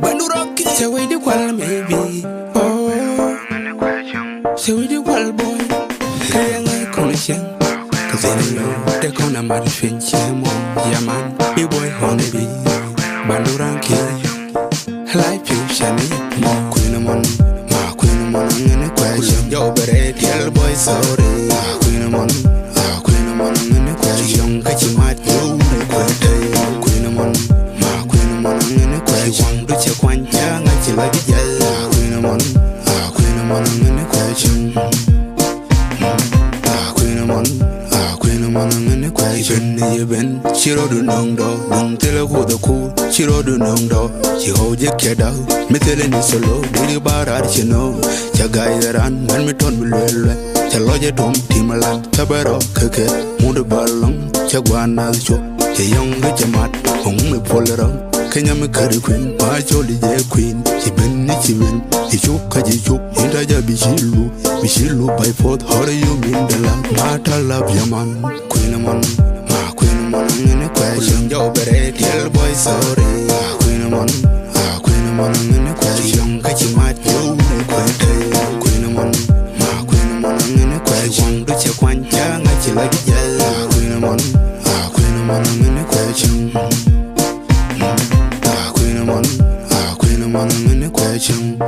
Bandu rocky, say we the qual maybe. Oh, say we the qual boy. Kaya ngay connection. Cause they know they gonna mad finch yeah man, big boy honeybee. Bandu rocky, like you shani. Ma queen mon, I'm in a question. Yo, but tell boy sorry. Queen mon, I'm in a question. Catch you might do the queen mon. One do check one young, I chill like the yellow. Queen mon, I'm in a question. Queen mon, I'm in a question. You been, she wrote the nung door, don't tell her who the cool. She wrote the nung door, she hold your kid out. Me telling you solo, did you about that you know? Your guy that ran, when me turn me well. Your lawyer don't team a lot, Tabaro, Keke, Mood Ballon, Chaguana, the young rich mat, whom me pull around. Kenya me carry queen, my jolly queen. She been it, he choke, Indaja Bishilu by fourth. How do you mean the land? Mata love your man, queen mon, I'm in a question. Yo, beret, tell boy sorry. Queen mon, I'm in a question. Catch you might do the queen mon, I'm in a question. Do check one young, I chill like the yellow. Queen mon, I'm in a question. I'm in a question.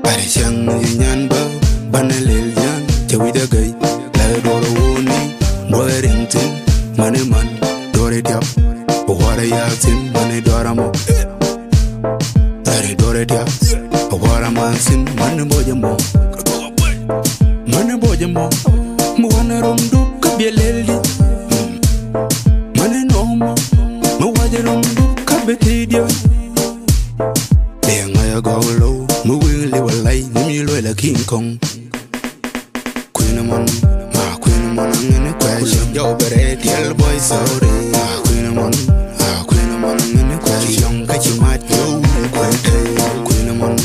I sang yan bow, Banalil yan, Tawida gay, Ladora Woni, Boyrington, Money man, Dorit up, what a yatin, Money Doramo, Dorit up, what a mansin, Money Bojamo, Money Bojamo, Moana Rondo, could be a lady, Money no more, Mowaja Rondo, could be Tidio. I go low, moving little light, me like King Kong. Queen mon, I'm in a question. Yo, but tell boy sorry. Queen mon, I'm in a question. Catch you might do the queen mon,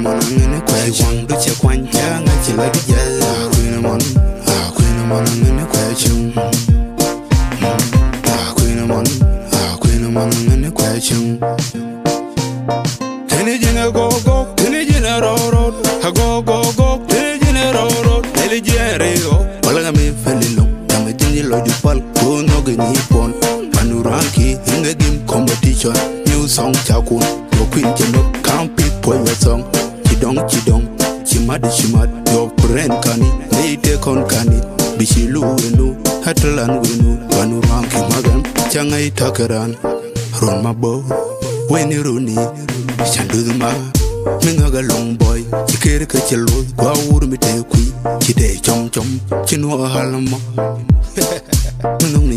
I'm in a question. Do check one young, I chill like the yellow. Queen mon, I'm in a question. Queen mon, I'm in a question. Tenejina go, tenejina road, a go, tenejina road, Eligero, Palagami Felilo, Tamajini Lodupal, who no get nippon, Panuranki, in the game competition, new song Chakun, your queen Jano, can't pick for your song, Chidong, Chimad, your friend Kani, they take on Kani, Bishilu, Hatalan Winu, Panuranki Magan, Changai Takaran, Ron Mabo, when you runi. Chanduzma, Mingaga long boy, Chikere Kachelo, Gawur Mite Qui, Chide Chom, Chino Halama. Minong